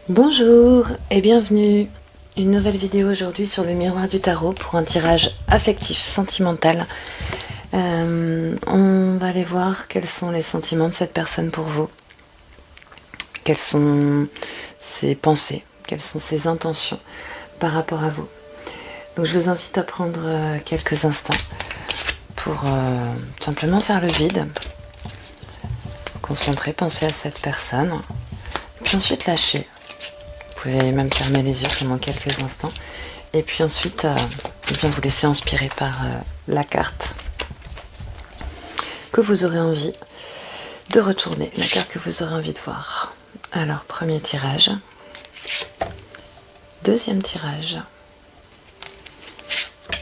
Bonjour et bienvenue. Une nouvelle vidéo aujourd'hui sur le miroir du tarot pour un tirage affectif, sentimental. On va aller voir quels sont les sentiments de cette personne pour vous. Quelles sont ses pensées, quelles sont ses intentions par rapport à vous. Donc je vous invite à prendre quelques instants pour simplement faire le vide. Concentrer, penser à cette personne. Et puis ensuite lâcher. Vous pouvez même fermer les yeux pendant quelques instants. Et puis ensuite, bien vous laisser inspirer par la carte que vous aurez envie de retourner. La carte que vous aurez envie de voir. Alors, premier tirage. Deuxième tirage.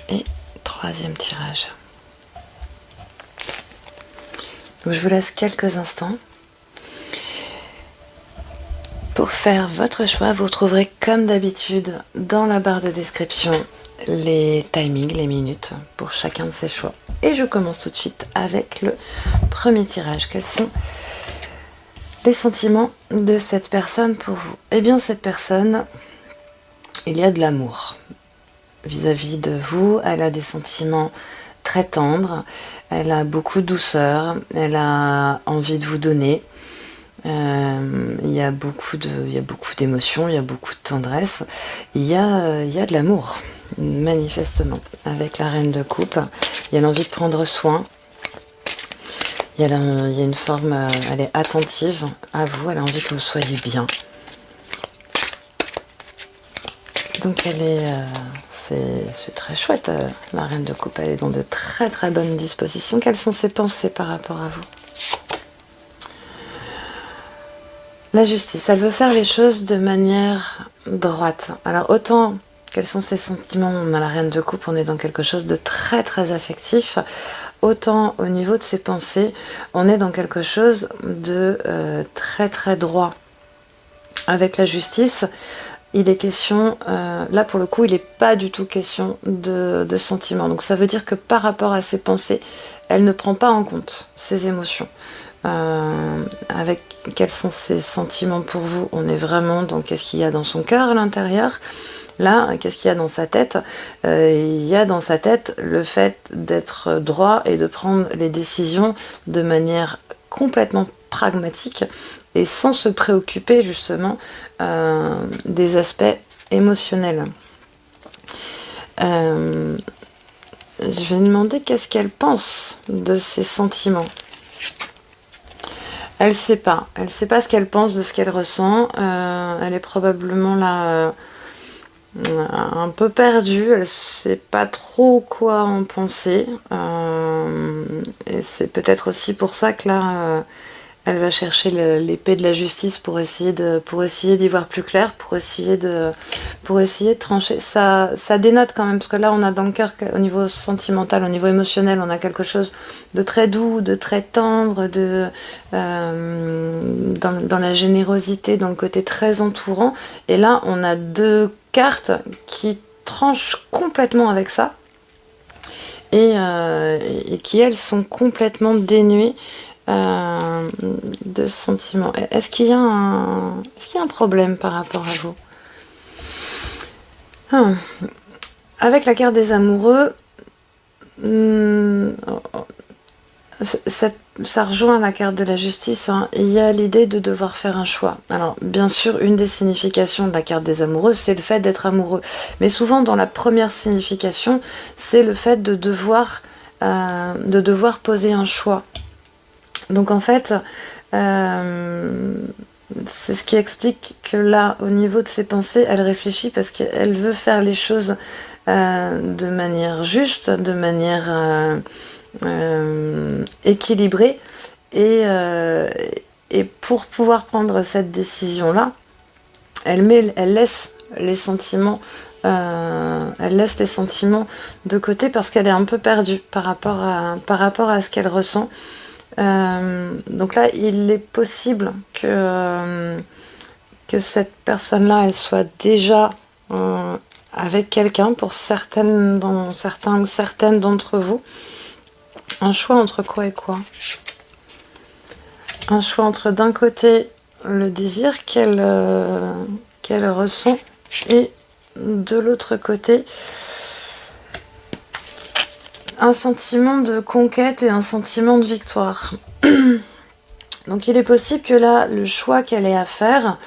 Et troisième tirage. Donc, je vous laisse quelques instants. Pour faire votre choix, vous retrouverez comme d'habitude dans la barre de description les timings, les minutes pour chacun de ces choix. Et je commence tout de suite avec le premier tirage. Quels sont les sentiments de cette personne pour vous? Eh bien, cette personne, il y a de l'amour vis-à-vis de vous. Elle a des sentiments très tendres, elle a beaucoup de douceur, elle a envie de vous donner. Il y a beaucoup d'émotions, il y a beaucoup de tendresse, il y a de l'amour, manifestement, avec la reine de coupe. Il y a l'envie de prendre soin, il y a une forme, elle est attentive à vous, elle a envie que vous soyez bien. Donc elle est, c'est très chouette, la reine de coupe, elle est dans de très très bonnes dispositions. Quelles sont ses pensées par rapport à vous? La justice, elle veut faire les choses de manière droite. Alors autant, quels sont ses sentiments? On a la reine de coupe, on est dans quelque chose de très très affectif. Autant au niveau de ses pensées, on est dans quelque chose de très très droit. Avec la justice, il est question, là pour le coup, il n'est pas du tout question de sentiments. Donc ça veut dire que par rapport à ses pensées, elle ne prend pas en compte ses émotions. Avec quels sont ses sentiments pour vous? On est vraiment dans qu'est-ce qu'il y a dans son cœur à l'intérieur. Là, qu'est-ce qu'il y a dans sa tête? Il y a dans sa tête le fait d'être droit et de prendre les décisions de manière complètement pragmatique et sans se préoccuper justement des aspects émotionnels. Je vais demander qu'est-ce qu'elle pense de ses sentiments. Elle sait pas ce qu'elle pense de ce qu'elle ressent. Elle est probablement là un peu perdue. Elle sait pas trop quoi en penser. Et c'est peut-être aussi pour ça que là, elle va chercher l'épée de la justice pour essayer d'y voir plus clair, pour essayer de trancher. Ça dénote quand même, parce que là on a dans le cœur, au niveau sentimental, au niveau émotionnel, on a quelque chose de très doux, de très tendre, dans la générosité, dans le côté très entourant. Et là on a deux cartes qui tranchent complètement avec ça. Et qui elles sont complètement dénuées de sentiments. Est-ce qu'il y a un problème par rapport à vous? Avec la carte des amoureux, ça rejoint la carte de la justice. Il y a l'idée de devoir faire un choix. Alors bien sûr, une des significations de la carte des amoureux, c'est le fait d'être amoureux. Mais souvent dans la première signification, c'est le fait de devoir poser un choix. Donc en fait, c'est ce qui explique que là, au niveau de ses pensées, elle réfléchit parce qu'elle veut faire les choses de manière juste, de manière équilibrée. Et pour pouvoir prendre cette décision-là, elle laisse les sentiments de côté parce qu'elle est un peu perdue par rapport à ce qu'elle ressent. Donc là, il est possible que cette personne-là, elle soit déjà avec quelqu'un, pour certains ou certaines d'entre vous. Un choix entre quoi et quoi? Un choix entre d'un côté le désir qu'elle qu'elle ressent. Et de l'autre côté, un sentiment de conquête et un sentiment de victoire. Donc il est possible que là, le choix qu'elle ait à faire,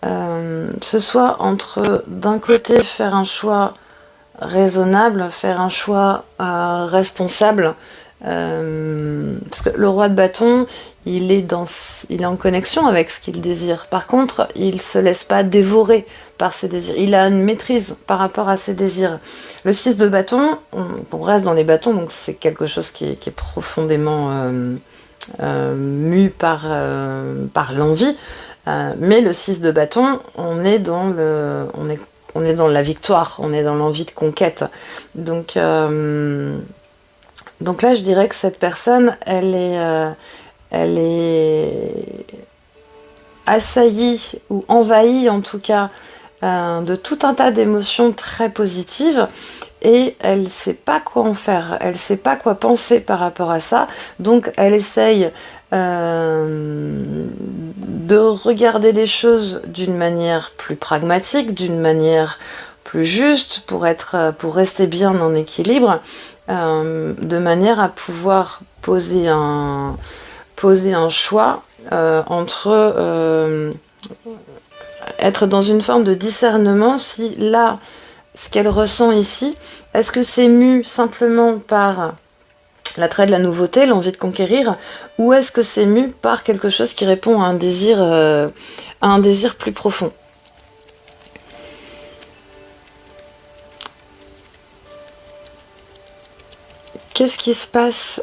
ce soit entre, d'un côté, faire un choix raisonnable, faire un choix responsable, parce que le roi de bâton, il est en connexion avec ce qu'il désire. Par contre, il se laisse pas dévorer par ses désirs. Il a une maîtrise par rapport à ses désirs. Le 6 de bâton, on reste dans les bâtons, donc c'est quelque chose qui est profondément mu par l'envie. Mais le 6 de bâton, on est dans la victoire, on est dans l'envie de conquête. Donc là, je dirais que cette personne, elle est assaillie ou envahie en tout cas de tout un tas d'émotions très positives et elle ne sait pas quoi en faire, elle ne sait pas quoi penser par rapport à ça, donc elle essaye de regarder les choses d'une manière plus pragmatique, d'une manière plus juste pour rester bien en équilibre, de manière à pouvoir poser un choix entre être dans une forme de discernement si là, ce qu'elle ressent ici, est-ce que c'est mu simplement par l'attrait de la nouveauté, l'envie de conquérir, ou est-ce que c'est mu par quelque chose qui répond à un désir plus profond? Qu'est-ce qui se passe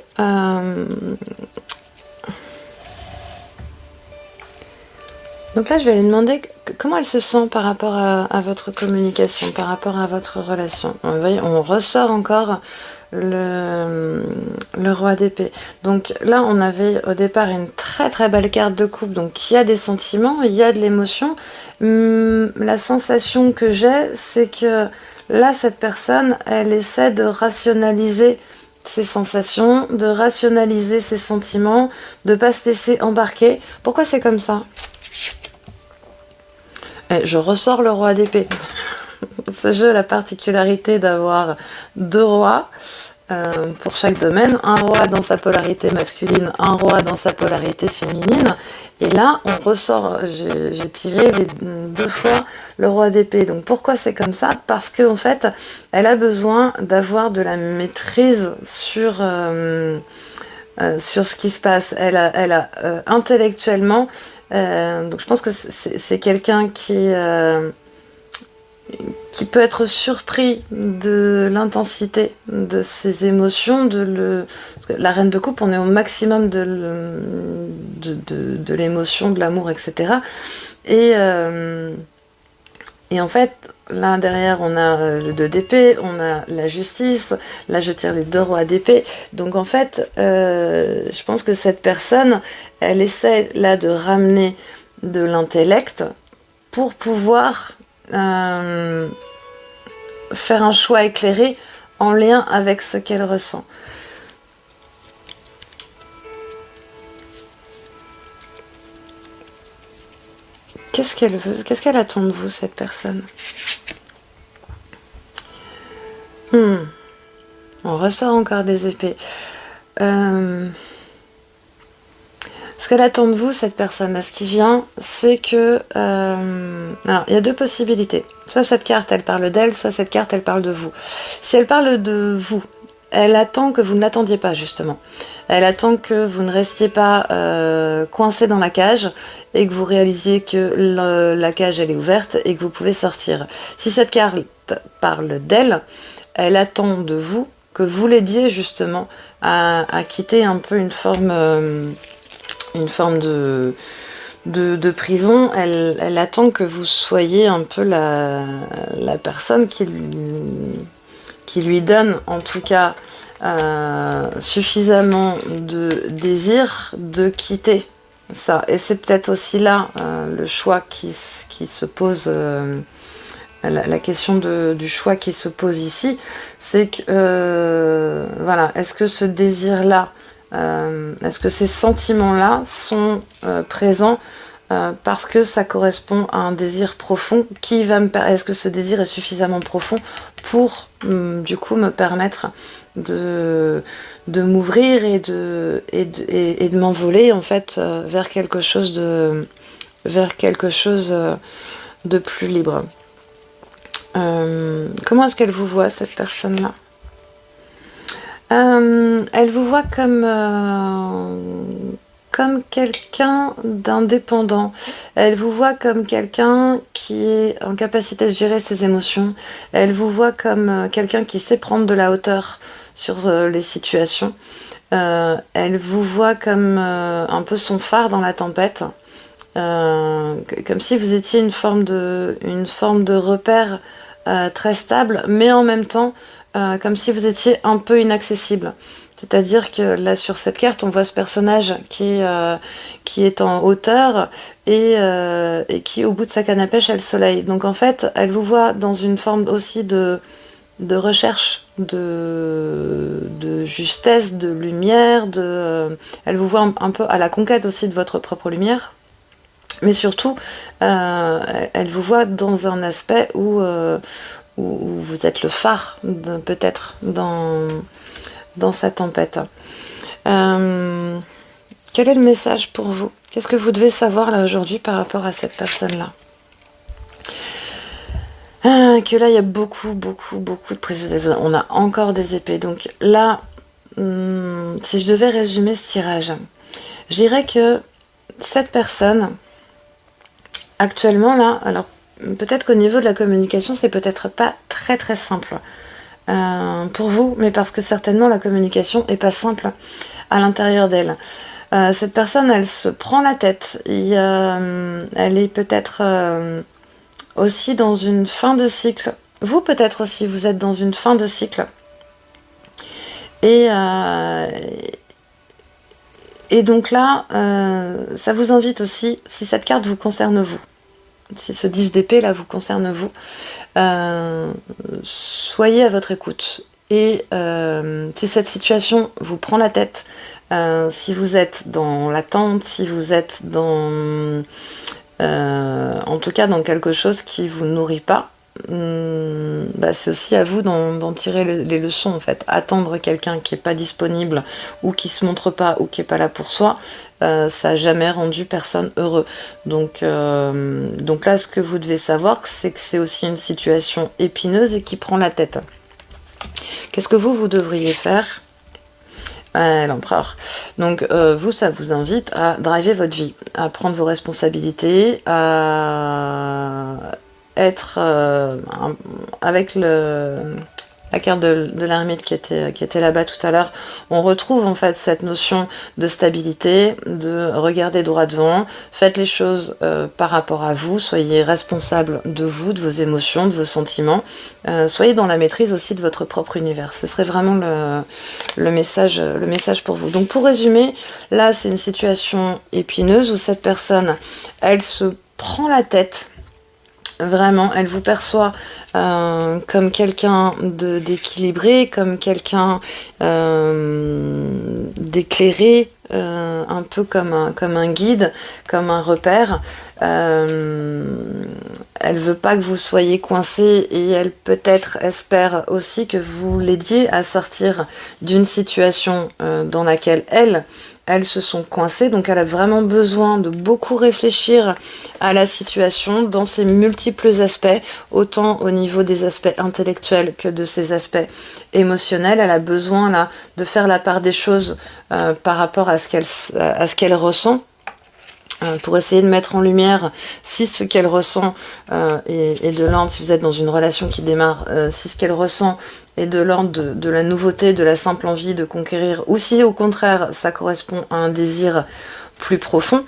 Donc là, je vais lui demander comment elle se sent par rapport à votre communication, par rapport à votre relation. On ressort encore le roi d'épée. Donc là, on avait au départ une très très belle carte de coupe. Donc il y a des sentiments, il y a de l'émotion. La sensation que j'ai, c'est que là, cette personne, elle essaie de rationaliser ses sensations, de rationaliser ses sentiments, de ne pas se laisser embarquer. Pourquoi c'est comme ça ? Je ressors le roi d'épée. Ce jeu a la particularité d'avoir 2 rois pour chaque domaine. Un roi dans sa polarité masculine, un roi dans sa polarité féminine. Et là, on ressort, j'ai tiré 2 fois le roi d'épée. Donc pourquoi c'est comme ça ? Parce qu'en fait, elle a besoin d'avoir de la maîtrise sur ce qui se passe. Elle a intellectuellement, donc je pense que c'est quelqu'un qui peut être surpris de l'intensité de ses émotions, parce que la reine de coupe, on est au maximum de l'émotion, de l'amour, etc. Et en fait, là derrière, on a le 2 d'épée, on a la justice, là je tire les 2 rois d'épée. Donc en fait, je pense que cette personne, elle essaie là de ramener de l'intellect pour pouvoir faire un choix éclairé en lien avec ce qu'elle ressent. Qu'est-ce qu'elle veut ? Qu'est-ce qu'elle attend de vous, cette personne ? On ressort encore des épées. Ce qu'elle attend de vous, cette personne, ce qui vient, c'est que... alors, il y a 2 possibilités. Soit cette carte, elle parle d'elle, soit cette carte, elle parle de vous. Si elle parle de vous, elle attend que vous ne l'attendiez pas, justement. Elle attend que vous ne restiez pas coincé dans la cage et que vous réalisiez que la cage, elle est ouverte et que vous pouvez sortir. Si cette carte parle d'elle, elle attend de vous que vous l'aidiez, justement, à quitter un peu une forme de prison. Elle attend que vous soyez un peu la personne qui lui donne en tout cas suffisamment de désir de quitter ça. Et c'est peut-être aussi là le choix qui se pose, la question du choix qui se pose ici, c'est que voilà, est-ce que ce désir-là, est-ce que ces sentiments-là sont présents parce que ça correspond à un désir profond qui va me permettre. Est-ce que ce désir est suffisamment profond pour du coup me permettre de m'ouvrir et de m'envoler en fait vers quelque chose de plus libre. Comment est-ce qu'elle vous voit, cette personne-là? Elle vous voit comme quelqu'un d'indépendant. Elle vous voit comme quelqu'un qui est en capacité de gérer ses émotions. Elle vous voit comme quelqu'un qui sait prendre de la hauteur sur les situations. Elle vous voit comme un peu son phare dans la tempête. Comme si vous étiez une forme de repère très stable, mais en même temps comme si vous étiez un peu inaccessible. C'est-à-dire que là sur cette carte on voit ce personnage qui est en hauteur et qui au bout de sa canne à pêche a le soleil. Donc en fait elle vous voit dans une forme aussi de recherche de justesse, de lumière, elle vous voit un peu à la conquête aussi de votre propre lumière. Mais surtout, elle vous voit dans un aspect où vous êtes le phare, peut-être, dans sa tempête. Quel est le message pour vous? Qu'est-ce que vous devez savoir là aujourd'hui par rapport à cette personne-là? Que là, il y a beaucoup de prises de tête. On a encore des épées. Donc là, si je devais résumer ce tirage, je dirais que cette personne, actuellement là, alors peut-être qu'au niveau de la communication c'est peut-être pas très simple pour vous, mais parce que certainement la communication est pas simple à l'intérieur d'elle. Cette personne elle se prend la tête, elle est peut-être aussi dans une fin de cycle. Vous peut-être aussi vous êtes dans une fin de cycle et donc là, ça vous invite aussi, si cette carte vous concerne vous, si ce 10 d'épée là vous concerne vous, soyez à votre écoute. Et si cette situation vous prend la tête, si vous êtes dans l'attente, si vous êtes en tout cas dans quelque chose qui vous nourrit pas, c'est aussi à vous d'en tirer les leçons en fait. Attendre quelqu'un qui est pas disponible ou qui se montre pas ou qui est pas là pour soi, ça a jamais rendu personne heureux. Donc là ce que vous devez savoir c'est que c'est aussi une situation épineuse et qui prend la tête. Qu'est-ce que vous devriez faire? L'empereur. Donc vous, ça vous invite à driver votre vie, à prendre vos responsabilités, à être avec la carte de l'ermite qui était là-bas tout à l'heure. On retrouve en fait cette notion de stabilité, de regarder droit devant, faites les choses par rapport à vous, soyez responsable de vous, de vos émotions, de vos sentiments, soyez dans la maîtrise aussi de votre propre univers. Ce serait vraiment le message pour vous. Donc pour résumer, là c'est une situation épineuse où cette personne, elle se prend la tête. Vraiment, elle vous perçoit comme quelqu'un d'équilibré, comme quelqu'un d'éclairé, un peu comme un guide, comme un repère. Elle veut pas que vous soyez coincé et elle peut-être espère aussi que vous l'aidiez à sortir d'une situation dans laquelle elles se sont coincées, donc elle a vraiment besoin de beaucoup réfléchir à la situation dans ses multiples aspects, autant au niveau des aspects intellectuels que de ses aspects émotionnels. Elle a besoin là de faire la part des choses par rapport à ce qu'elle ressent, pour essayer de mettre en lumière si ce qu'elle ressent est de l'ordre, si vous êtes dans une relation qui démarre, si ce qu'elle ressent est de l'ordre de la nouveauté, de la simple envie de conquérir, ou si au contraire ça correspond à un désir plus profond.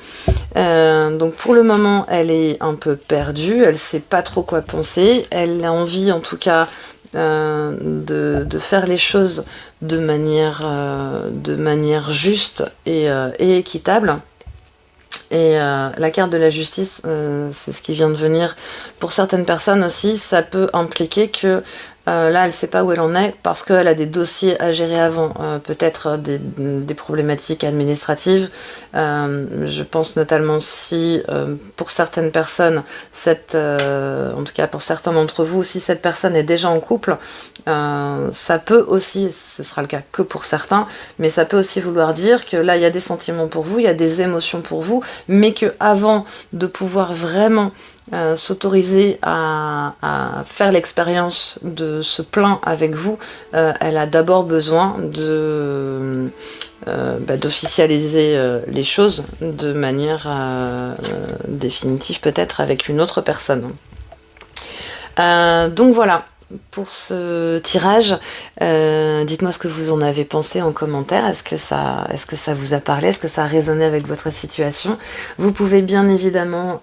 Donc pour le moment elle est un peu perdue, elle sait pas trop quoi penser, elle a envie en tout cas de faire les choses de manière juste et équitable. Et la carte de la justice, c'est ce qui vient de venir. Pour certaines personnes aussi, ça peut impliquer que Là, elle ne sait pas où elle en est parce qu'elle a des dossiers à gérer avant, peut-être des problématiques administratives. Je pense notamment si, pour certaines personnes, en tout cas pour certains d'entre vous, si cette personne est déjà en couple, ça peut aussi, ce sera le cas que pour certains, mais ça peut aussi vouloir dire que là, il y a des sentiments pour vous, il y a des émotions pour vous, mais que avant de pouvoir vraiment s'autoriser à faire l'expérience de ce plein avec vous, elle a d'abord besoin d'officialiser les choses de manière définitive, peut-être avec une autre personne. Donc voilà pour ce tirage. Dites-moi ce que vous en avez pensé en commentaire. Est-ce que ça vous a parlé? Est-ce que ça a résonné avec votre situation? Vous pouvez bien évidemment,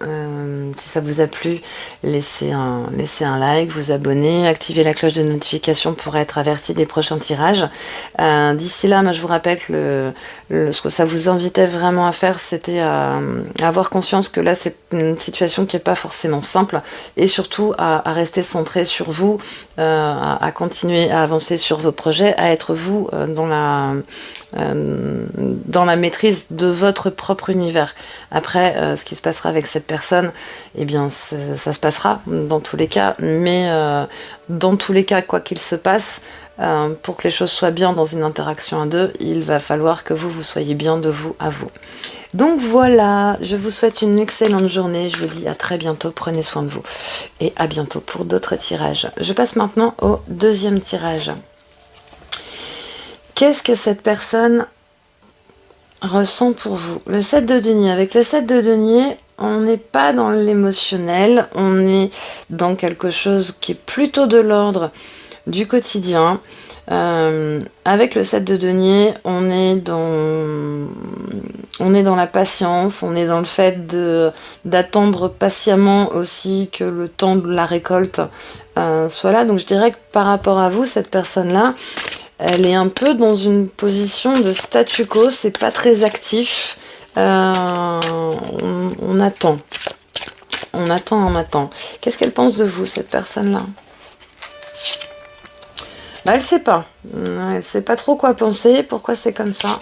si ça vous a plu, laisser un like, vous abonner, activer la cloche de notification pour être averti des prochains tirages. D'ici là, moi je vous rappelle que ce que ça vous invitait vraiment à faire, c'était à avoir conscience que là c'est une situation qui n'est pas forcément simple, et surtout à rester centré sur vous, à continuer à avancer sur vos projets, à être vous dans la maîtrise de votre propre univers. Après, ce qui se passera avec cette personne, eh bien ça se passera dans tous les cas, mais dans tous les cas, quoi qu'il se passe, pour que les choses soient bien dans une interaction à deux, il va falloir que vous soyez bien de vous à vous. Donc voilà, je vous souhaite une excellente journée, je vous dis à très bientôt, prenez soin de vous, et à bientôt pour d'autres tirages. Je passe maintenant au deuxième tirage. Qu'est-ce que cette personne ressent pour vous? Le 7 de denier. Avec le 7 de denier, on n'est pas dans l'émotionnel, on est dans quelque chose qui est plutôt de l'ordre du quotidien. Avec le 7 de denier, on est dans la patience, on est dans le fait d'attendre patiemment aussi que le temps de la récolte soit là. Donc je dirais que par rapport à vous, cette personne-là, elle est un peu dans une position de statu quo, c'est pas très actif. On attend. On attend. Qu'est-ce qu'elle pense de vous, cette personne-là? Bah, elle sait pas. Elle sait pas trop quoi penser. Pourquoi c'est comme ça?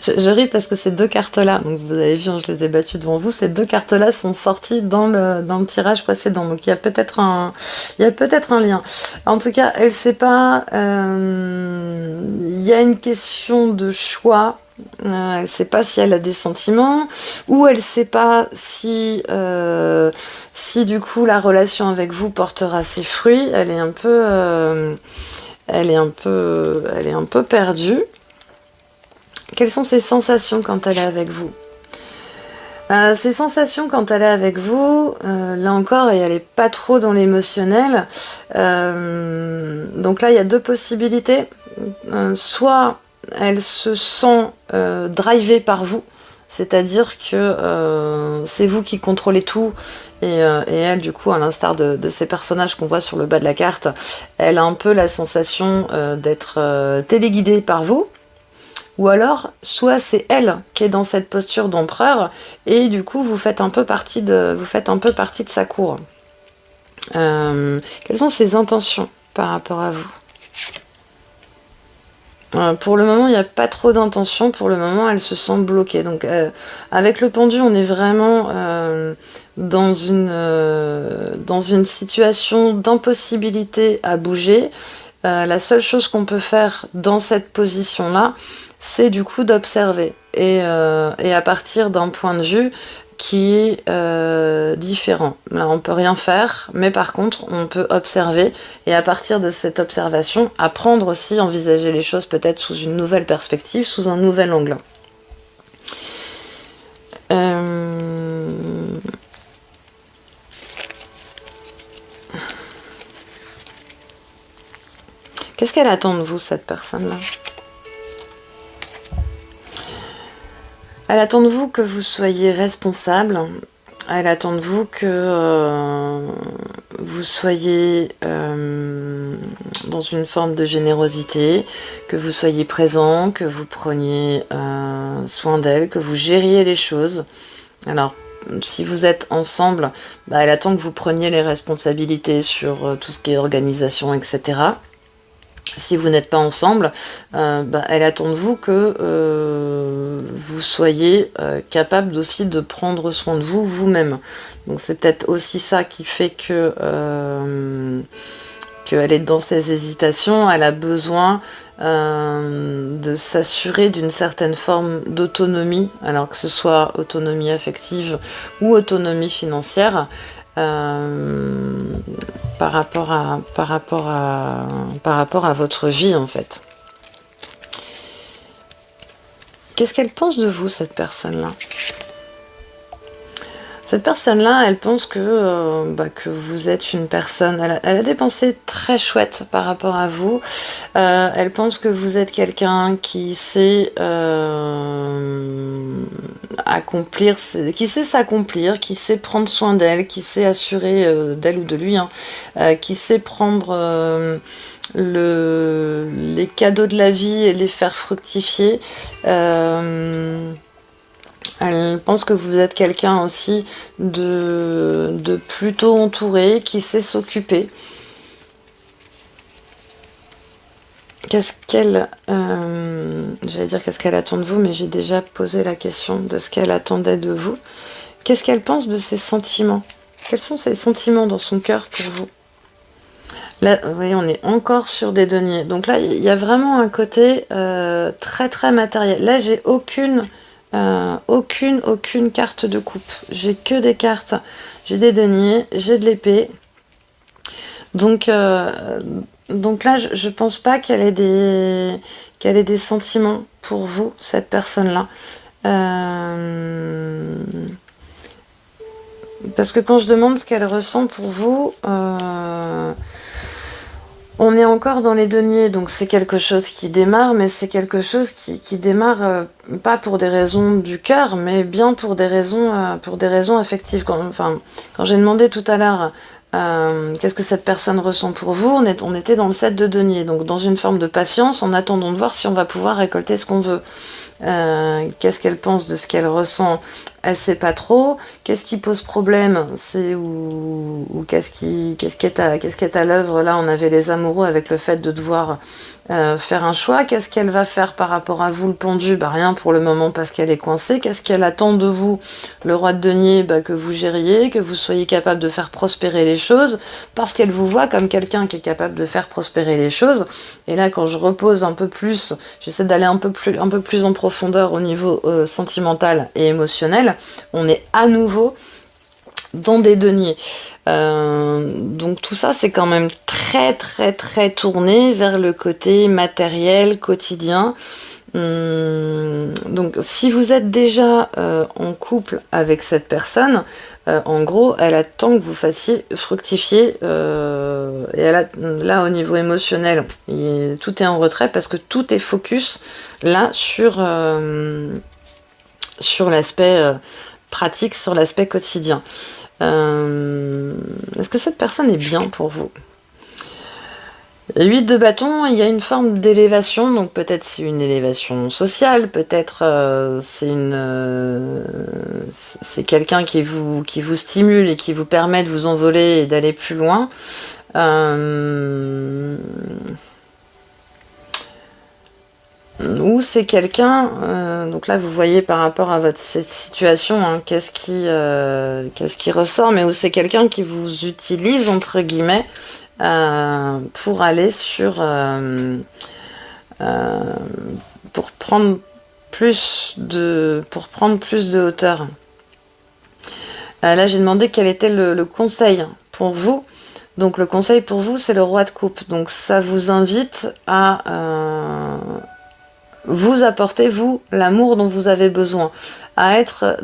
je ris parce que ces deux cartes-là, donc vous avez vu, je les ai battues devant vous, ces deux cartes-là sont sorties dans le tirage précédent. Donc il y a peut-être un lien. En tout cas, elle sait pas. Il y a une question de choix. Elle sait pas si elle a des sentiments, ou elle sait pas si du coup la relation avec vous portera ses fruits. Elle est un peu perdue. Quelles sont ses sensations quand elle est avec vous? Ses sensations quand elle est avec vous, là encore, et elle est pas trop dans l'émotionnel. Donc là, il y a deux possibilités. Soit elle se sent drivée par vous, c'est-à-dire que c'est vous qui contrôlez tout, et elle, du coup, à l'instar de ces personnages qu'on voit sur le bas de la carte, elle a un peu la sensation d'être téléguidée par vous. Ou alors, soit c'est elle qui est dans cette posture d'empereur, et du coup vous faites un peu partie de sa cour. Quelles sont ses intentions par rapport à vous? Pour le moment, il n'y a pas trop d'intention. Pour le moment, elle se sent bloquée. Donc, avec le pendu, on est vraiment dans une situation d'impossibilité à bouger. La seule chose qu'on peut faire dans cette position-là, c'est du coup d'observer. Et à partir d'un point de vue qui est différent. Là, on peut rien faire, mais par contre, on peut observer, et à partir de cette observation, apprendre aussi à envisager les choses peut-être sous une nouvelle perspective, sous un nouvel angle. Qu'est-ce qu'elle attend de vous, cette personne-là? Elle attend de vous que vous soyez responsable. Elle attend de vous que vous soyez dans une forme de générosité, que vous soyez présent, que vous preniez soin d'elle, que vous gériez les choses. Alors, si vous êtes ensemble, elle attend que vous preniez les responsabilités sur tout ce qui est organisation, etc. Si vous n'êtes pas ensemble, elle attend de vous que vous soyez capable aussi de prendre soin de vous, vous-même. Donc c'est peut-être aussi ça qui fait que qu'elle est dans ses hésitations, elle a besoin de s'assurer d'une certaine forme d'autonomie, alors que ce soit autonomie affective ou autonomie financière, par rapport à votre vie en fait. Qu'est-ce qu'elle pense de vous, cette personne-là ? Cette personne-là, elle pense que vous êtes une personne... Elle a des pensées très chouettes par rapport à vous. Elle pense que vous êtes quelqu'un qui sait qui sait s'accomplir, qui sait prendre soin d'elle, qui sait assurer d'elle ou de lui, qui sait prendre les cadeaux de la vie et les faire fructifier. Elle pense que vous êtes quelqu'un aussi de plutôt entouré, qui sait s'occuper. Qu'est-ce qu'elle... j'allais dire qu'est-ce qu'elle attend de vous, mais j'ai déjà posé la question de ce qu'elle attendait de vous. Qu'est-ce qu'elle pense de ses sentiments ? Quels sont ses sentiments dans son cœur pour vous ? Là, vous voyez, on est encore sur des deniers. Donc là, il y a vraiment un côté très très matériel. Là, j'ai aucune carte de coupe. J'ai que des cartes. J'ai des deniers, j'ai de l'épée. Donc là, je pense pas qu'elle ait des sentiments pour vous, cette personne-là. Parce que quand je demande ce qu'elle ressent pour vous, on est encore dans les deniers, donc c'est quelque chose qui démarre, mais c'est quelque chose qui démarre pas pour des raisons du cœur, mais bien pour des raisons affectives. Quand j'ai demandé tout à l'heure qu'est-ce que cette personne ressent pour vous, on était dans le 7 de denier, donc dans une forme de patience, en attendant de voir si on va pouvoir récolter ce qu'on veut. Qu'est-ce qu'elle pense de ce qu'elle ressent? Elle sait pas trop. Qu'est-ce qui pose problème? C'est ou qu'est-ce qui est à l'œuvre? Là, on avait les amoureux avec le fait de devoir faire un choix. Qu'est-ce qu'elle va faire par rapport à vous, le pendu? Rien pour le moment parce qu'elle est coincée. Qu'est-ce qu'elle attend de vous, le roi de denier? Que vous gériez, que vous soyez capable de faire prospérer les choses, parce qu'elle vous voit comme quelqu'un qui est capable de faire prospérer les choses. Et là, quand je repose un peu plus, j'essaie d'aller un peu plus en profondeur au niveau sentimental et émotionnel, on est à nouveau dans des deniers. Donc tout ça, c'est quand même très très très tourné vers le côté matériel, quotidien. Donc si vous êtes déjà en couple avec cette personne, en gros, elle attend que vous fassiez fructifier, et là au niveau émotionnel, tout est en retrait parce que tout est focus là sur l'aspect pratique, sur l'aspect quotidien. Est-ce que cette personne est bien pour vous? 8 de bâton, il y a une forme d'élévation, donc peut-être c'est une élévation sociale, peut-être c'est quelqu'un qui vous stimule et qui vous permet de vous envoler et d'aller plus loin. Ou c'est quelqu'un, donc là vous voyez par rapport à cette situation, qu'est-ce qui ressort, mais où c'est quelqu'un qui vous utilise entre guillemets pour aller pour prendre plus de hauteur. Là j'ai demandé quel était le conseil pour vous. Donc le conseil pour vous, c'est le roi de coupe. Donc ça vous invite à vous apporter, vous, l'amour dont vous avez besoin, à être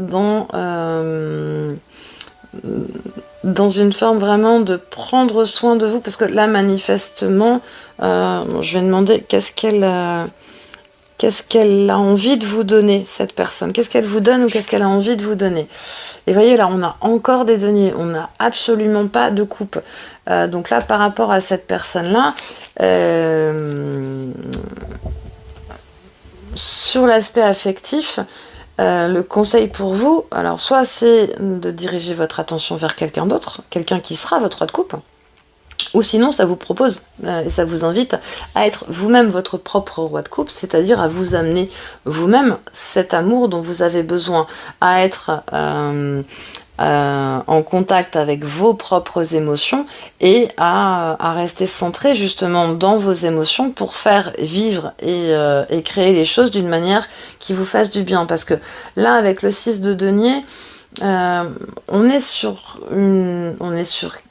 dans une forme vraiment de prendre soin de vous, parce que là, manifestement, je vais demander qu'est-ce qu'elle a envie de vous donner, cette personne. Qu'est-ce qu'elle vous donne ou qu'est-ce qu'elle a envie de vous donner? Et voyez, là, on a encore des deniers. On n'a absolument pas de coupe. Donc là, par rapport à cette personne-là, sur l'aspect affectif, Le conseil pour vous, alors soit c'est de diriger votre attention vers quelqu'un d'autre, quelqu'un qui sera votre roi de coupe, ou sinon ça vous propose et ça vous invite à être vous-même votre propre roi de coupe, c'est-à-dire à vous amener vous-même cet amour dont vous avez besoin, à être en contact avec vos propres émotions et à rester centré justement dans vos émotions pour faire vivre et créer les choses d'une manière qui vous fasse du bien. Parce que là, avec le 6 de denier, on est sur une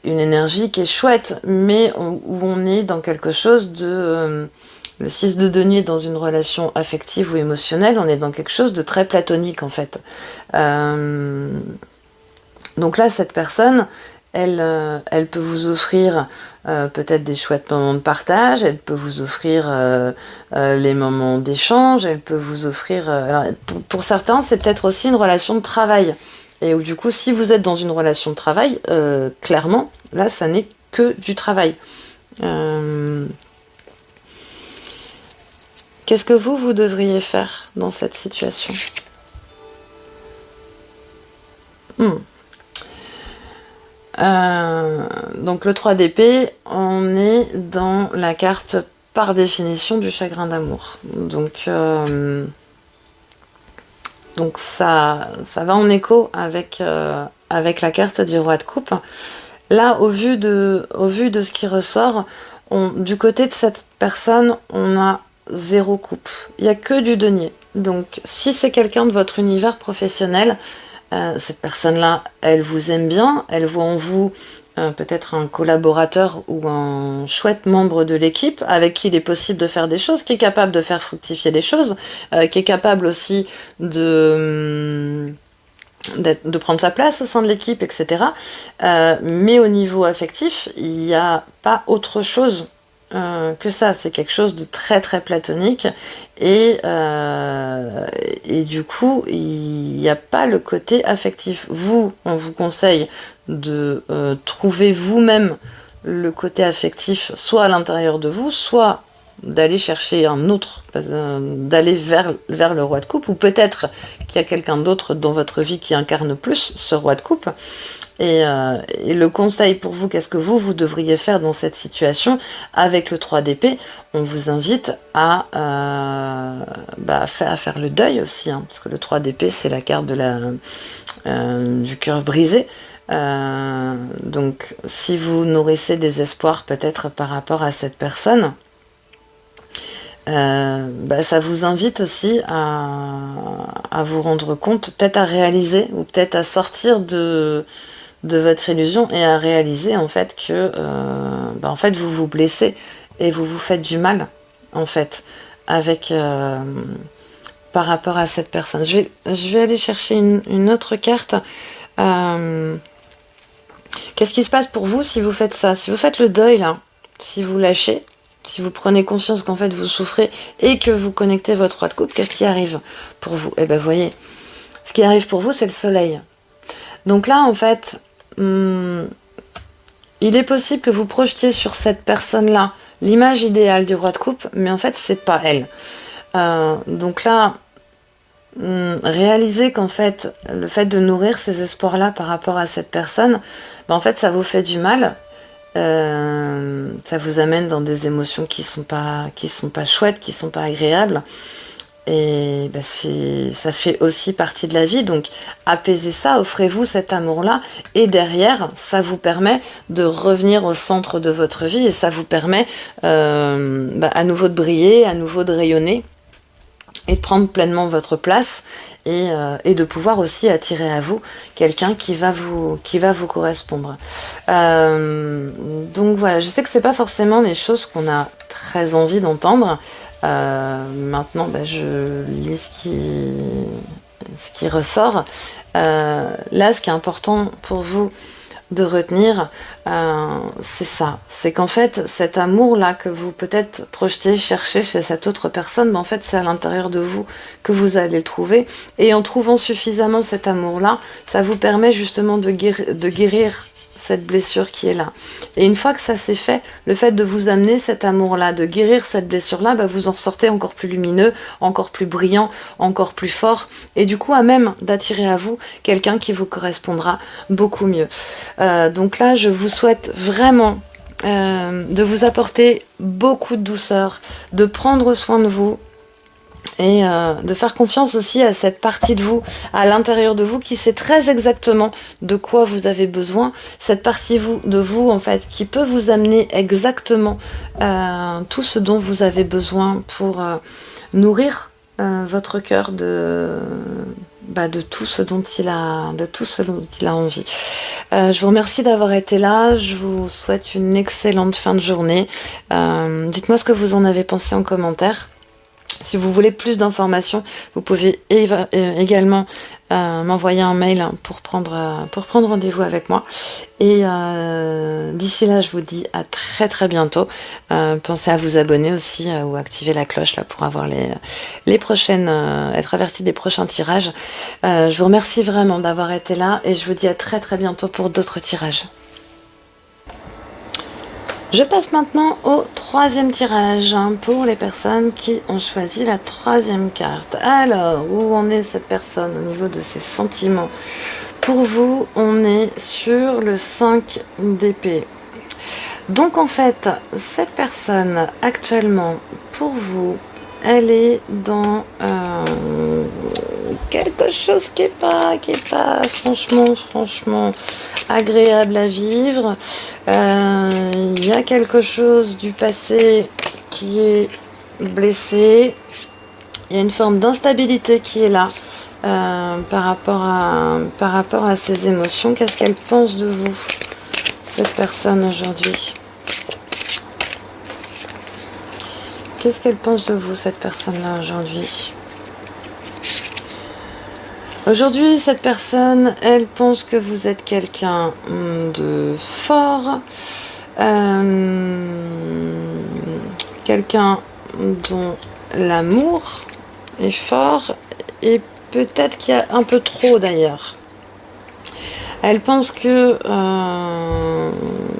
énergie qui est chouette, mais où on est dans quelque chose de... le 6 de denier dans une relation affective ou émotionnelle, on est dans quelque chose de très platonique en fait. Donc là, cette personne, elle peut vous offrir peut-être des chouettes moments de partage, elle peut vous offrir les moments d'échange, elle peut vous offrir... alors, pour certains, c'est peut-être aussi une relation de travail. Et où, du coup, si vous êtes dans une relation de travail, clairement, là, ça n'est que du travail. Qu'est-ce que vous devriez faire dans cette situation ? Donc le 3 d'épée, on est dans la carte par définition du chagrin d'amour. Donc ça va en écho avec la carte du roi de coupe. Là, au vu de ce qui ressort, du côté de cette personne, on a 0 coupe. Il n'y a que du denier. Donc si c'est quelqu'un de votre univers professionnel, cette personne-là, elle vous aime bien, elle voit en vous peut-être un collaborateur ou un chouette membre de l'équipe avec qui il est possible de faire des choses, qui est capable de faire fructifier les choses, qui est capable aussi de prendre sa place au sein de l'équipe, etc. Mais au niveau affectif, il n'y a pas autre chose que ça, c'est quelque chose de très très platonique et du coup il n'y a pas le côté affectif. On vous conseille de trouver vous-même le côté affectif soit à l'intérieur de vous, soit d'aller chercher un autre, d'aller vers le roi de coupe, ou peut-être qu'il y a quelqu'un d'autre dans votre vie qui incarne plus ce roi de coupe. Et le conseil pour vous, qu'est-ce que vous devriez faire dans cette situation avec le 3 d'épée? On vous invite à faire le deuil aussi, hein, parce que le 3 d'épée, c'est la carte du cœur brisé. Donc, si vous nourrissez des espoirs peut-être par rapport à cette personne, ça vous invite aussi à vous rendre compte, peut-être à réaliser, ou peut-être à sortir de votre illusion et à réaliser en fait que en fait vous vous blessez et vous vous faites du mal en fait avec par rapport à cette personne. Je vais aller chercher une autre carte. Qu'est-ce qui se passe pour vous si vous faites ça, si vous faites le deuil là, si vous lâchez, si vous prenez conscience qu'en fait vous souffrez et que vous connectez votre roi de coupe, qu'est-ce qui arrive pour vous? Eh bien, voyez, ce qui arrive pour vous, c'est le soleil. Donc là, en fait, il est possible que vous projetiez sur cette personne-là l'image idéale du roi de coupe, mais en fait, c'est pas elle. Donc là, réalisez qu'en fait, le fait de nourrir ces espoirs-là par rapport à cette personne, en fait, ça vous fait du mal. Ça vous amène dans des émotions qui sont pas chouettes, qui sont pas agréables, et ça fait aussi partie de la vie. Donc apaisez ça, offrez-vous cet amour-là, et derrière ça vous permet de revenir au centre de votre vie, et ça vous permet à nouveau de briller, à nouveau de rayonner et de prendre pleinement votre place, et de pouvoir aussi attirer à vous quelqu'un qui va vous correspondre. Donc voilà, je sais que c'est pas forcément les choses qu'on a très envie d'entendre. Maintenant, je lis ce qui ressort. Là, ce qui est important pour vous de retenir, c'est ça, c'est qu'en fait cet amour là que vous peut-être projetez, cherchez chez cette autre personne, en fait c'est à l'intérieur de vous que vous allez le trouver, et en trouvant suffisamment cet amour là, ça vous permet justement de guérir cette blessure qui est là. Et une fois que ça s'est fait, le fait de vous amener cet amour-là, de guérir cette blessure-là, bah, vous en sortez encore plus lumineux, encore plus brillant, encore plus fort, et du coup à même d'attirer à vous quelqu'un qui vous correspondra beaucoup mieux. Donc là, je vous souhaite vraiment de vous apporter beaucoup de douceur, de prendre soin de vous, et de faire confiance aussi à cette partie de vous, à l'intérieur de vous, qui sait très exactement de quoi vous avez besoin, cette partie de vous en fait, qui peut vous amener exactement tout ce dont vous avez besoin pour nourrir votre cœur de tout ce dont il a, envie. Je vous remercie d'avoir été là, je vous souhaite une excellente fin de journée. Dites-moi ce que vous en avez pensé en commentaire. Si vous voulez plus d'informations, vous pouvez également m'envoyer un mail pour prendre rendez-vous avec moi. Et d'ici là, je vous dis à très très bientôt. Pensez à vous abonner aussi ou activer la cloche là pour avoir les prochaines, être averti des prochains tirages. Je vous remercie vraiment d'avoir été là et je vous dis à très très bientôt pour d'autres tirages. Je passe maintenant au troisième tirage pour les personnes qui ont choisi la troisième carte. Alors, où en est cette personne au niveau de ses sentiments? Pour vous, on est sur le 5 d'épée. Donc en fait, cette personne actuellement, pour vous, elle est dans quelque chose qui est pas franchement agréable à vivre. Il y a quelque chose du passé qui est blessé. Il y a une forme d'instabilité qui est là par rapport à ses émotions. Qu'est-ce qu'elle pense de vous, cette personne, aujourd'hui? Qu'est-ce qu'elle pense de vous, cette personne-là, aujourd'hui? Aujourd'hui, cette personne, elle pense que vous êtes quelqu'un de fort, quelqu'un dont l'amour est fort, et peut-être qu'il y a un peu trop d'ailleurs. Elle pense que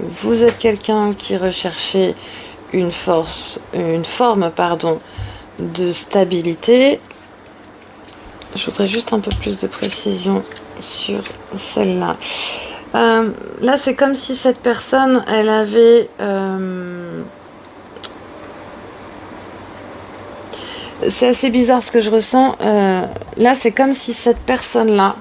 vous êtes quelqu'un qui recherchait une forme de stabilité. Je voudrais juste un peu plus de précision sur celle-là. Là, c'est comme si cette personne, elle avait... c'est assez bizarre ce que je ressens. Là, c'est comme si cette personne-là,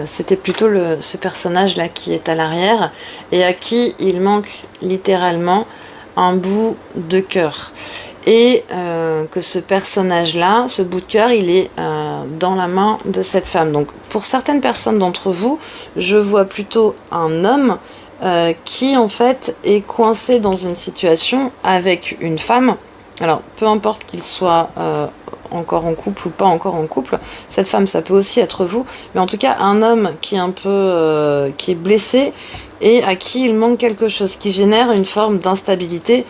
c'était plutôt ce personnage-là qui est à l'arrière et à qui il manque littéralement un bout de cœur. Et que ce personnage-là, ce bout de cœur, il est dans la main de cette femme. Donc pour certaines personnes d'entre vous, je vois plutôt un homme qui en fait est coincé dans une situation avec une femme. Alors peu importe qu'il soit encore en couple ou pas encore en couple, cette femme, ça peut aussi être vous, mais en tout cas un homme qui est un peu qui est blessé et à qui il manque quelque chose, qui génère une forme d'instabilité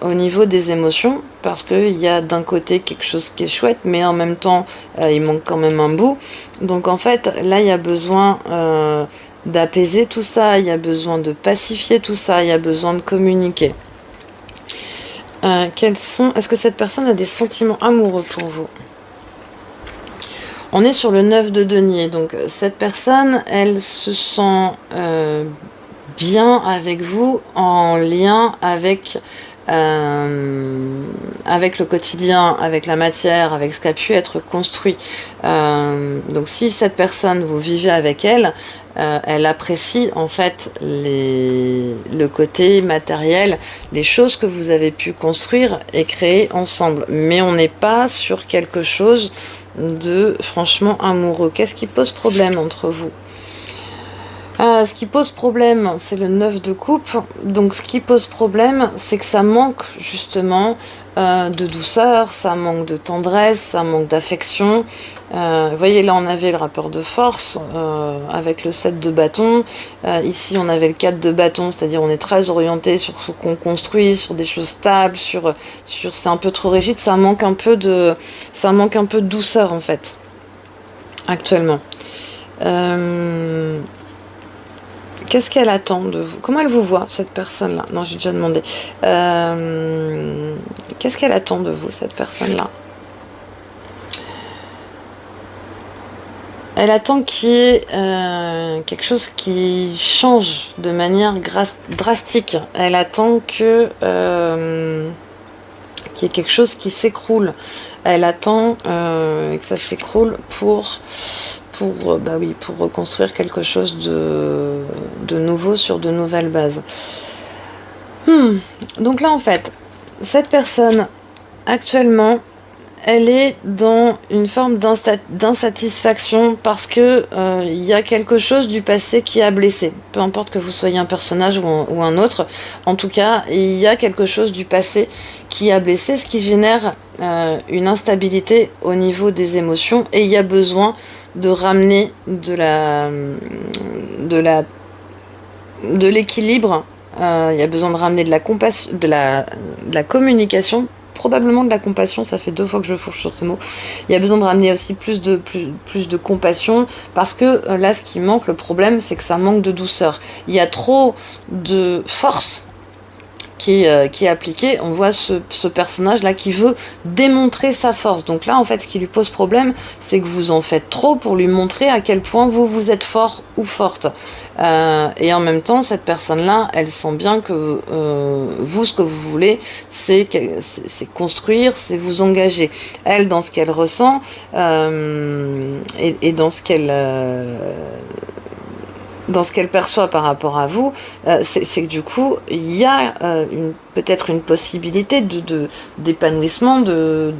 au niveau des émotions, parce qu'il y a d'un côté quelque chose qui est chouette, mais en même temps il manque quand même un bout. Donc en fait là il y a besoin d'apaiser tout ça, il y a besoin de pacifier tout ça, il y a besoin de communiquer. Est-ce que cette personne a des sentiments amoureux pour vous? On est sur le 9 de denier, donc cette personne, elle se sent bien avec vous, en lien avec le quotidien, avec la matière, avec ce qui a pu être construit. Donc si cette personne, vous vivez avec elle, elle apprécie en fait le côté matériel, les choses que vous avez pu construire et créer ensemble. Mais on n'est pas sur quelque chose de franchement amoureux. Qu'est-ce qui pose problème entre vous? Ce qui pose problème, c'est le 9 de coupe. Donc ce qui pose problème, c'est que ça manque justement de douceur, ça manque de tendresse, ça manque d'affection. Vous voyez, là on avait le rapport de force avec le 7 de bâton. Ici on avait le 4 de bâton, c'est-à-dire on est très orienté sur ce qu'on construit, sur des choses stables, sur c'est un peu trop rigide, ça manque un peu de douceur en fait, actuellement. Qu'est-ce qu'elle attend de vous? Comment elle vous voit, cette personne-là? Non, j'ai déjà demandé. Qu'est-ce qu'elle attend de vous, cette personne-là? Elle attend qu'il y ait quelque chose qui change de manière drastique. Elle attend que qu'il y ait quelque chose qui s'écroule. Elle attend que ça s'écroule pour reconstruire quelque chose de nouveau sur de nouvelles bases. Donc là, en fait, cette personne, actuellement, elle est dans une forme d'insatisfaction parce que il y a quelque chose du passé qui a blessé. Peu importe que vous soyez un personnage ou un autre, en tout cas, il y a quelque chose du passé qui a blessé, ce qui génère une instabilité au niveau des émotions, et il y a besoin de ramener de l'équilibre. Il y a besoin de ramener de la compassion, de la communication. Probablement de la compassion, ça fait 2 fois que je fourche sur ce mot. Il y a besoin de ramener aussi plus de compassion, parce que là, ce qui manque, le problème, c'est que ça manque de douceur. Il y a trop de force qui est appliquée. On voit ce personnage-là qui veut démontrer sa force. Donc là, en fait, ce qui lui pose problème, c'est que vous en faites trop pour lui montrer à quel point vous êtes fort ou forte. Et en même temps, cette personne-là, elle sent bien que vous, ce que vous voulez, c'est construire, c'est vous engager. Elle, dans ce qu'elle ressent, et dans ce qu'elle perçoit par rapport à vous, c'est que du coup, il y a peut-être une possibilité d'épanouissement, de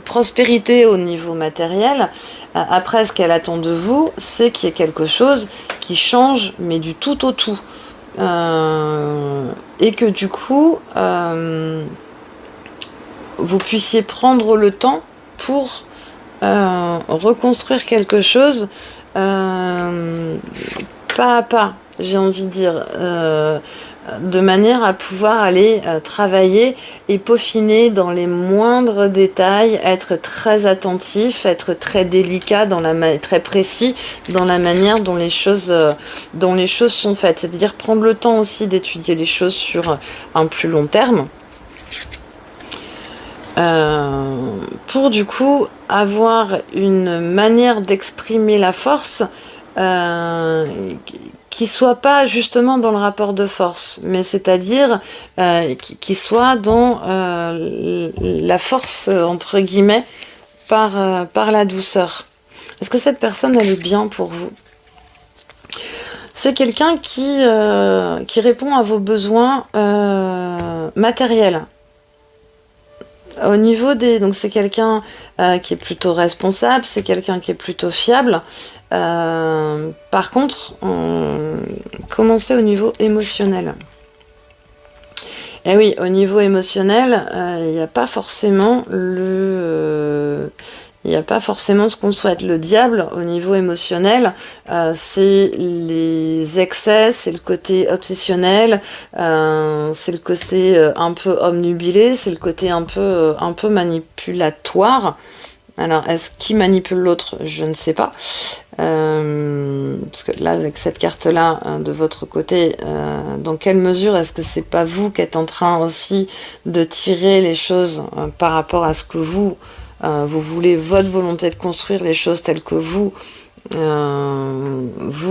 prospérité au niveau matériel. Après, ce qu'elle attend de vous, c'est qu'il y ait quelque chose qui change, mais du tout au tout. Et que du coup, vous puissiez prendre le temps pour reconstruire quelque chose pas à pas, j'ai envie de dire, de manière à pouvoir aller travailler et peaufiner dans les moindres détails, être très attentif, être très délicat, très précis dans la manière dont les choses sont faites. C'est-à-dire prendre le temps aussi d'étudier les choses sur un plus long terme. Pour du coup avoir une manière d'exprimer la force qui soit pas justement dans le rapport de force, mais c'est-à-dire qui soit dans la force entre guillemets par la douceur. Est-ce que cette personne, elle est bien pour vous? C'est quelqu'un qui répond à vos besoins matériels. Au niveau donc c'est quelqu'un qui est plutôt responsable, c'est quelqu'un qui est plutôt fiable. Par contre, commencez au niveau émotionnel. Et oui, au niveau émotionnel, il n'y a pas forcément il n'y a pas forcément ce qu'on souhaite. Le diable, au niveau émotionnel, c'est les excès, c'est le côté obsessionnel, c'est le côté un peu obnubilé, c'est le côté un peu manipulatoire. Alors, est-ce qui manipule l'autre? Je ne sais pas. Parce que là, avec cette carte-là, de votre côté, dans quelle mesure est-ce que c'est pas vous qui êtes en train aussi de tirer les choses par rapport à ce que vous voulez, votre volonté de construire les choses telles que vous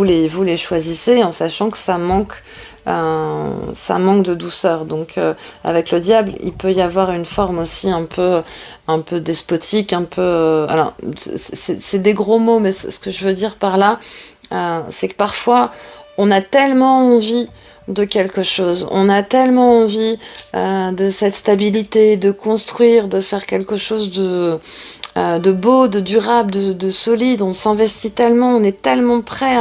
les choisissez, en sachant que ça manque de douceur. Donc avec le diable, il peut y avoir une forme aussi un peu despotique, un peu alors c'est des gros mots, mais ce que je veux dire par là, c'est que parfois on a tellement envie de quelque chose, on a tellement envie de cette stabilité, de construire, de faire quelque chose de beau, de durable, de solide. On s'investit tellement, on est tellement prêt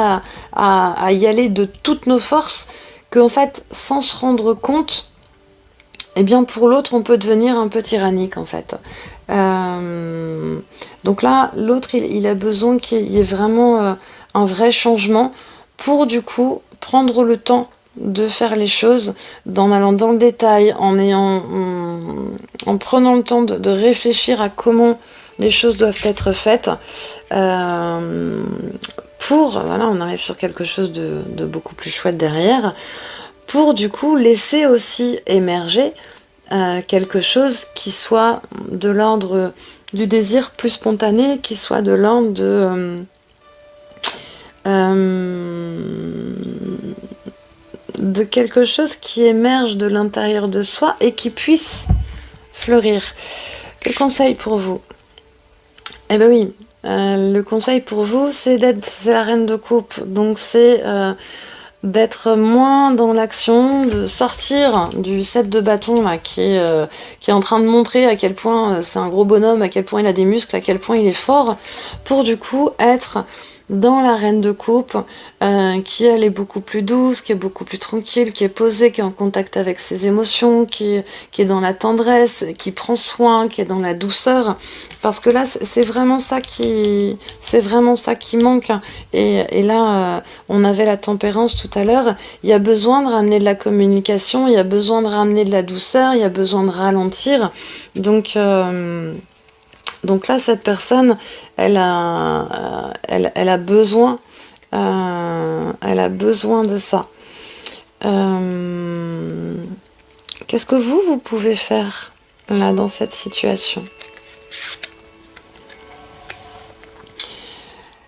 à y aller de toutes nos forces, qu'en fait, sans se rendre compte, eh bien pour l'autre, on peut devenir un peu tyrannique en fait. Donc là, l'autre, il a besoin qu'il y ait vraiment un vrai changement pour du coup prendre le temps de faire les choses en allant dans le détail, en prenant le temps de réfléchir à comment les choses doivent être faites pour, voilà, on arrive sur quelque chose de beaucoup plus chouette derrière, pour du coup laisser aussi émerger quelque chose qui soit de l'ordre du désir plus spontané, qui soit de l'ordre de quelque chose qui émerge de l'intérieur de soi et qui puisse fleurir. Quel conseil pour vous? Eh ben oui, le conseil pour vous, c'est la reine de coupe, donc c'est d'être moins dans l'action, de sortir du 7 de bâton là, qui est en train de montrer à quel point c'est un gros bonhomme, à quel point il a des muscles, à quel point il est fort, pour du coup être dans la reine de coupe, qui elle est beaucoup plus douce, qui est beaucoup plus tranquille, qui est posée, qui est en contact avec ses émotions, qui est dans la tendresse, qui prend soin, qui est dans la douceur, parce que là c'est vraiment ça qui manque. Et là on avait la tempérance tout à l'heure, il y a besoin de ramener de la communication, il y a besoin de ramener de la douceur, il y a besoin de ralentir, donc là, cette personne, elle a besoin de ça. Qu'est-ce que vous pouvez faire là dans cette situation?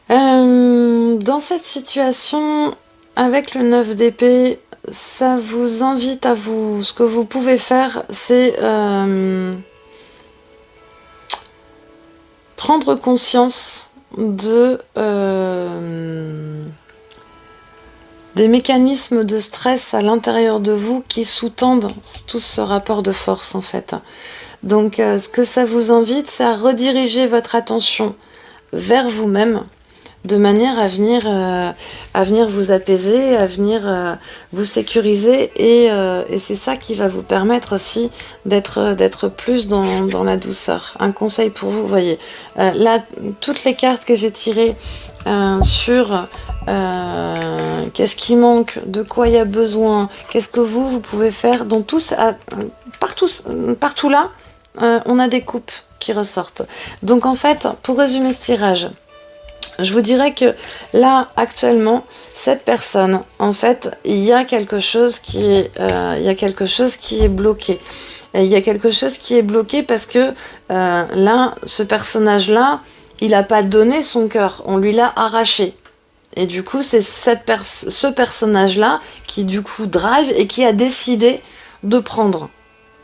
Dans cette situation, avec le 9 d'épée, ça vous invite à vous... Ce que vous pouvez faire, c'est... prendre conscience des mécanismes de stress à l'intérieur de vous qui sous-tendent tout ce rapport de force en fait. Donc ce que ça vous invite, c'est à rediriger votre attention vers vous-même, de manière à venir vous apaiser, à venir vous sécuriser, et c'est ça qui va vous permettre aussi d'être plus dans la douceur. Un conseil pour vous, voyez, là, toutes les cartes que j'ai tirées sur qu'est-ce qui manque, de quoi il y a besoin, qu'est-ce que vous pouvez faire, dans partout là, on a des coupes qui ressortent. Donc en fait, pour résumer ce tirage, je vous dirais que là, actuellement, cette personne, en fait, il y a quelque chose qui est bloqué. Et il y a quelque chose qui est bloqué parce que là, ce personnage-là, il n'a pas donné son cœur, on lui l'a arraché. Et du coup, c'est ce personnage-là qui, du coup, drive et qui a décidé de prendre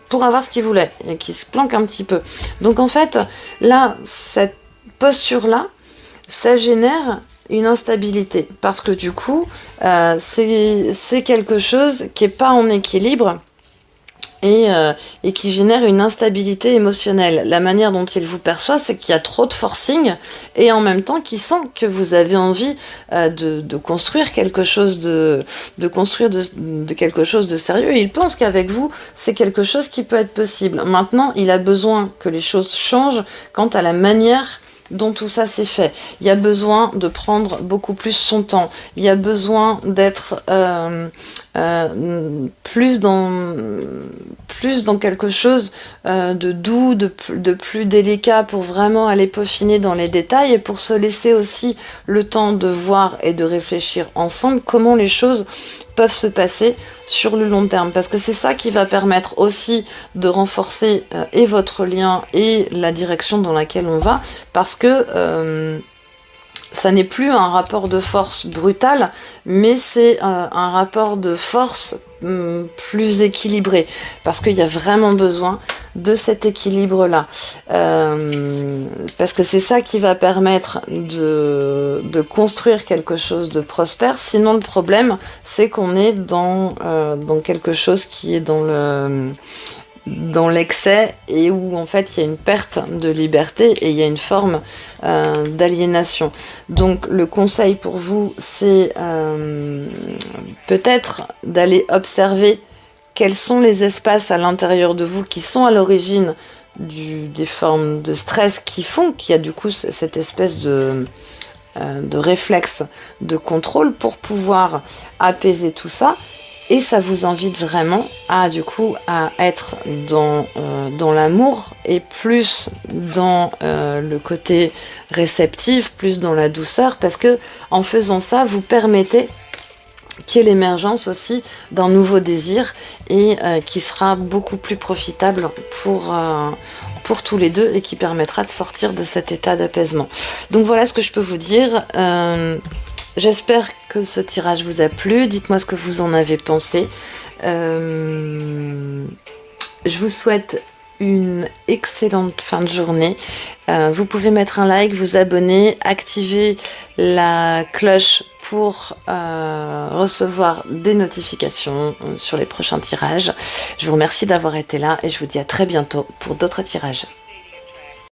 pour avoir ce qu'il voulait et qui se planque un petit peu. Donc, en fait, là, cette posture-là, ça génère une instabilité parce que du coup c'est quelque chose qui n'est pas en équilibre et qui génère une instabilité émotionnelle. La manière dont il vous perçoit, c'est qu'il y a trop de forcing et en même temps qu'il sent que vous avez envie de construire quelque chose de quelque chose de sérieux, et il pense qu'avec vous c'est quelque chose qui peut être possible. Maintenant, il a besoin que les choses changent quant à la manière dont tout ça s'est fait. Il y a besoin de prendre beaucoup plus son temps. Il y a besoin d'être plus dans quelque chose de doux, de plus délicat, pour vraiment aller peaufiner dans les détails et pour se laisser aussi le temps de voir et de réfléchir ensemble comment les choses peuvent se passer sur le long terme, parce que c'est ça qui va permettre aussi de renforcer et votre lien et la direction dans laquelle on va, parce que ça n'est plus un rapport de force brutal, mais c'est un rapport de force plus équilibré, parce qu'il y a vraiment besoin de cet équilibre-là. Parce que c'est ça qui va permettre de construire quelque chose de prospère. Sinon, le problème, c'est qu'on est dans quelque chose qui est dans l'excès, et où en fait il y a une perte de liberté et il y a une forme d'aliénation. Donc le conseil pour vous, c'est peut-être d'aller observer quels sont les espaces à l'intérieur de vous qui sont à l'origine des formes de stress qui font qu'il y a du coup cette espèce de réflexe de contrôle, pour pouvoir apaiser tout ça Et ça vous invite vraiment à du coup à être dans l'amour et plus dans le côté réceptif, plus dans la douceur, parce que en faisant ça, vous permettez qu'il y ait l'émergence aussi d'un nouveau désir et qui sera beaucoup plus profitable pour tous les deux et qui permettra de sortir de cet état d'apaisement. Donc voilà ce que je peux vous dire. J'espère que ce tirage vous a plu. Dites-moi ce que vous en avez pensé. Je vous souhaite une excellente fin de journée. Vous pouvez mettre un like, vous abonner, activer la cloche pour recevoir des notifications sur les prochains tirages. Je vous remercie d'avoir été là et je vous dis à très bientôt pour d'autres tirages.